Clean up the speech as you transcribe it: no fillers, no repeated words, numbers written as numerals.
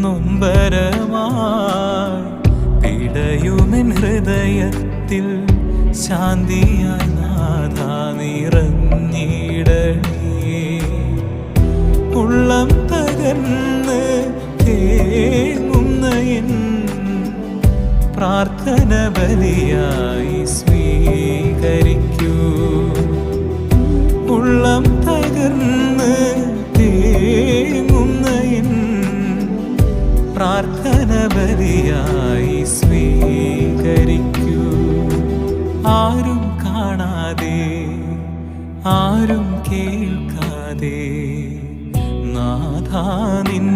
നൊമ്പരമായി പിടയുമെൻ ഹൃദയത്തിൽ ശാന്തിയായി നാഥാ നിറഞ്ഞിടണേ. ഉള്ളം തകർന്ന് തേങ്ങുന്ന എൻ പ്രാർത്ഥന ബലിയായി സ്വീകരിക്കൂ. ഉള്ളം തകർന്ന് തേങ്ങുന്ന എൻ പ്രാർത്ഥന ബലിയായി സ്വീകരിക്കൂ. ആരും കാണാതെ ആരും കേൾക്കാതെ നാഥാ നിൻ